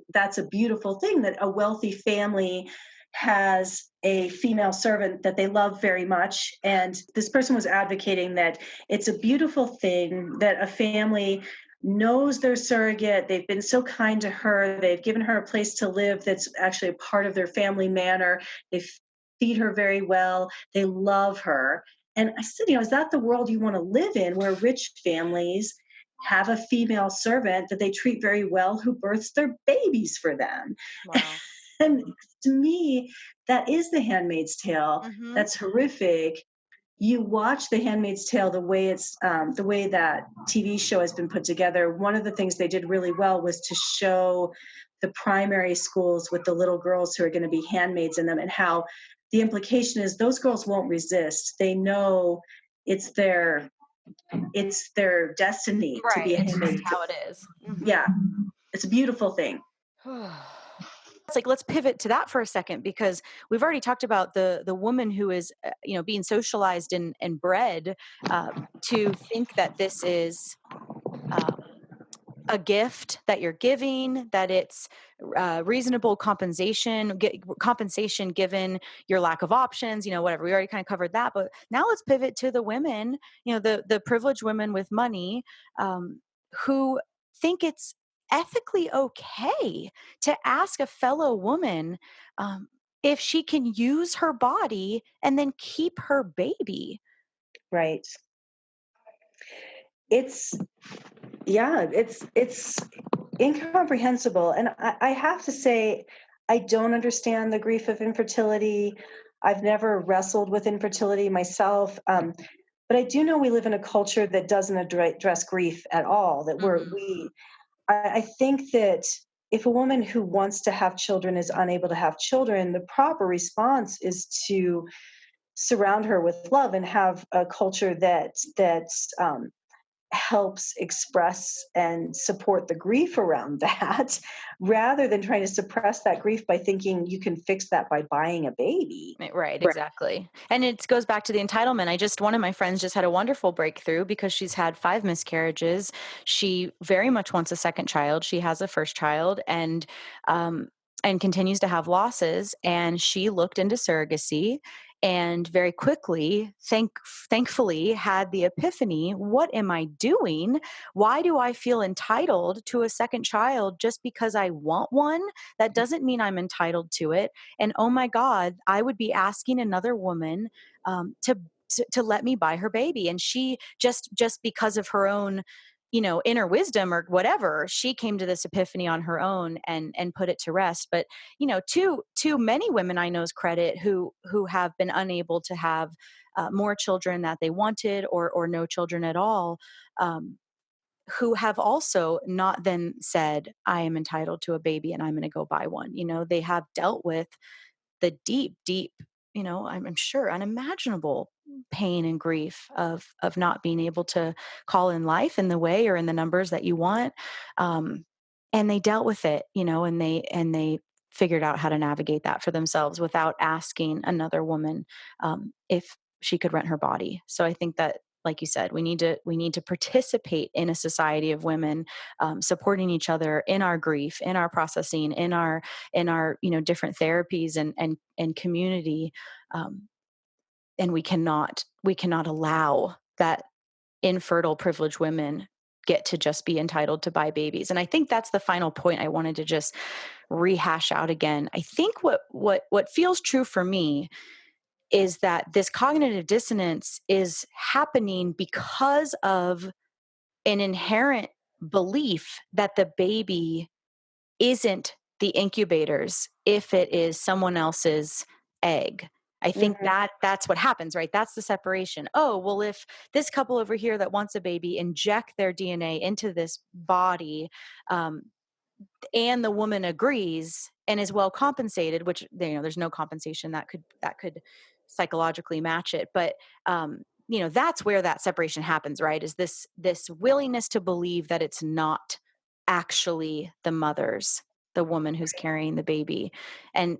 beautiful thing that a wealthy family has a female servant that they love very much? And this person was advocating that it's a beautiful thing that a family knows their surrogate. They've been so kind to her. They've given her a place to live that's actually a part of their family manor. They feed her very well. They love her. And I said, is that the world you want to live in, where rich families have a female servant that they treat very well who births their babies for them? Wow. And to me, that is the Handmaid's Tale. Mm-hmm. That's horrific. You watch the Handmaid's Tale, the way that TV show has been put together. One of the things they did really well was to show the primary schools with the little girls who are going to be handmaids in them, and how the implication is those girls won't resist. They know it's their destiny to be a handmaid. How it is. Mm-hmm. Yeah, it's a beautiful thing. It's like, let's pivot to that for a second, because we've already talked about the woman who is, being socialized and bred to think that this is a gift that you're giving, that it's reasonable compensation given your lack of options, whatever. We already kind of covered that. But now let's pivot to the women, the privileged women with money who think it's ethically okay to ask a fellow woman if she can use her body and then keep her baby. Right. It's incomprehensible. And I have to say, I don't understand the grief of infertility. I've never wrestled with infertility myself. But I do know we live in a culture that doesn't address grief at all. That I think that if a woman who wants to have children is unable to have children, the proper response is to surround her with love and have a culture that helps express and support the grief around that, rather than trying to suppress that grief by thinking you can fix that by buying a baby. Right, exactly. And it goes back to the entitlement. One of my friends just had a wonderful breakthrough because she's had 5 miscarriages. She very much wants a second child. She has a first child and continues to have losses. And she looked into surrogacy and very quickly, thankfully, had the epiphany: what am I doing? Why do I feel entitled to a second child just because I want one? That doesn't mean I'm entitled to it. And oh my God, I would be asking another woman to let me buy her baby. And she just because of her own inner wisdom or whatever, she came to this epiphany on her own and put it to rest. But to many women I know's credit who have been unable to have more children that they wanted, or no children at all, who have also not then said, I am entitled to a baby and I'm going to go buy one. They have dealt with the deep, I'm sure unimaginable pain and grief of not being able to call in life in the way or in the numbers that you want. And they dealt with it, and they figured out how to navigate that for themselves without asking another woman if she could rent her body. So I think that, like you said, we need to participate in a society of women supporting each other in our grief, in our processing, in our different therapies and community. And we cannot allow that infertile privileged women get to just be entitled to buy babies. And I think that's the final point I wanted to just rehash out again. I think what feels true for me is that this cognitive dissonance is happening because of an inherent belief that the baby isn't the incubator's if it is someone else's egg. I think that's what happens, right? That's the separation. Oh, well, if this couple over here that wants a baby inject their DNA into this body, and the woman agrees and is well compensated, which, you know, there's no compensation that could psychologically match it, but you know, that's where that separation happens, right? Is this willingness to believe that it's not actually the woman who's carrying the baby. And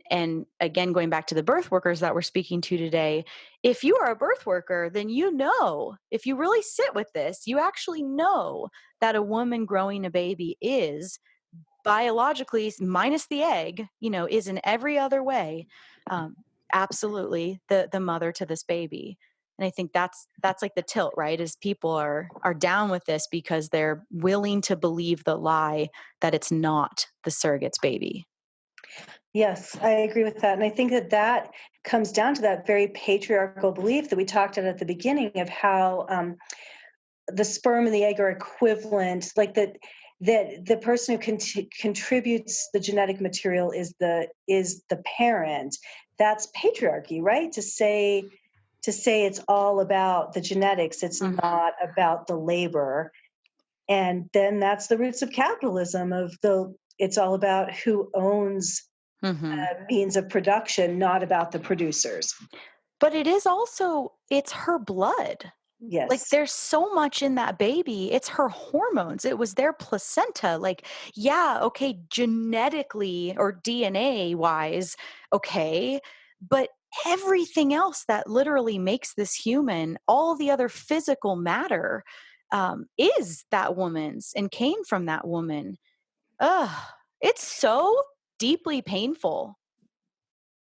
again, going back to the birth workers that we're speaking to today, if you are a birth worker, then you know, if you really sit with this, you actually know that a woman growing a baby is biologically, minus the egg, you know, is in every other way, absolutely the mother to this baby. And I think that's like the tilt, right? Is people are down with this because they're willing to believe the lie that it's not the surrogate's baby. Yes, I agree with that. And I think that comes down to that very patriarchal belief that we talked about at the beginning of how the sperm and the egg are equivalent, like that the person who contributes the genetic material is the parent. That's patriarchy, right? To say it's all about the genetics, it's not about the labor. And then that's the roots of capitalism, it's all about who owns means of production, not about the producers. But it is also, it's her blood. Yes. Like, there's so much in that baby. It's her hormones. It was their placenta. Like, yeah, okay, genetically or DNA wise, okay. But everything else that literally makes this human, all the other physical matter, is that woman's and came from that woman. Ugh, it's so deeply painful.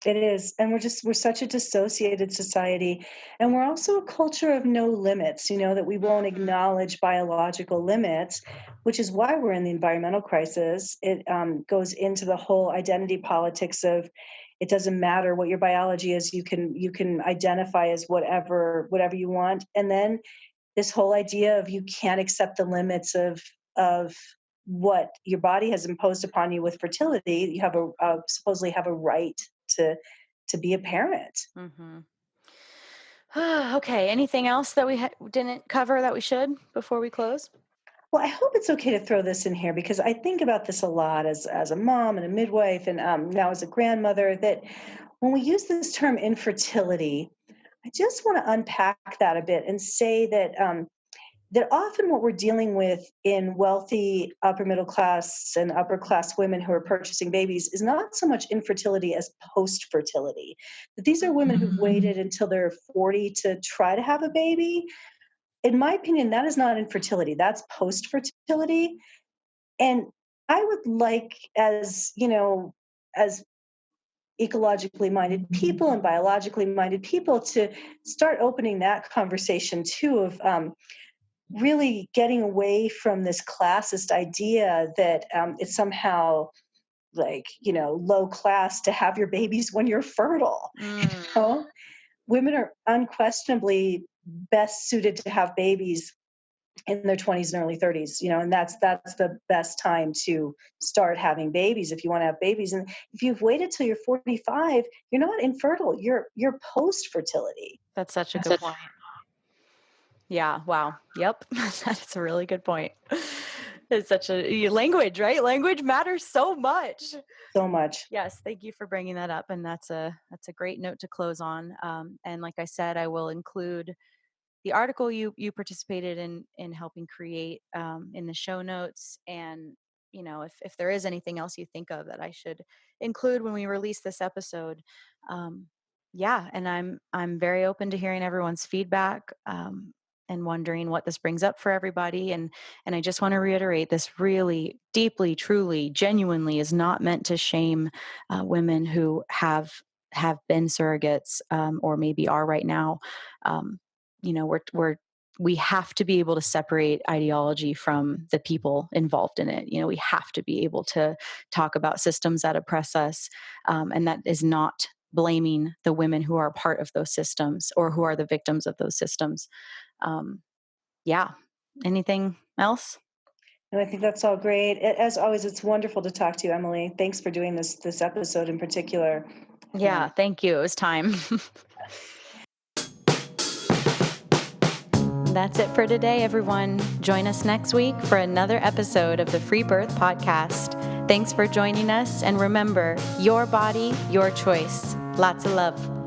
It is. And we're such a dissociated society. And we're also a culture of no limits, that we won't acknowledge biological limits, which is why we're in the environmental crisis. It goes into the whole identity politics of it doesn't matter what your biology is. You can identify as whatever you want. And then this whole idea of you can't accept the limits of what your body has imposed upon you with fertility. You have supposedly have a right to be a parent. Okay. Anything else that we didn't cover that we should before we close? Well, I hope it's okay to throw this in here because I think about this a lot as a mom and a midwife, and now as a grandmother. That when we use this term infertility, I just want to unpack that a bit and say that often what we're dealing with in wealthy upper middle class and upper class women who are purchasing babies is not so much infertility as post fertility. That these are women who've waited until they're 40 to try to have a baby. In my opinion, that is not infertility. That's post fertility. And I would like, as ecologically minded people and biologically minded people, to start opening that conversation too of really getting away from this classist idea that it's somehow like low class to have your babies when you're fertile. Women are unquestionably best suited to have babies in their 20s and early 30s, and that's the best time to start having babies if you want to have babies. And if you've waited till you're 45, you're not infertile, you're post fertility. That's such a good point. Yeah. Wow. Yep. That's a really good point. It's such a language, right? Language matters so much. So much. Yes. Thank you for bringing that up. And that's a great note to close on. And like I said, I will include the article you participated in helping create in the show notes. And, if there is anything else you think of that I should include when we release this episode, yeah. And I'm very open to hearing everyone's feedback. And wondering what this brings up for everybody. And I just want to reiterate, this really deeply, truly, genuinely is not meant to shame women who have been surrogates or maybe are right now. We have to be able to separate ideology from the people involved in it. We have to be able to talk about systems that oppress us. And that is not blaming the women who are part of those systems or who are the victims of those systems. Yeah. Anything else? And I think that's all great. As always, it's wonderful to talk to you, Emily. Thanks for doing this episode in particular. Yeah, thank you. It was time. That's it for today, everyone. Join us next week for another episode of the Free Birth Podcast. Thanks for joining us, and remember, your body, your choice. Lots of love.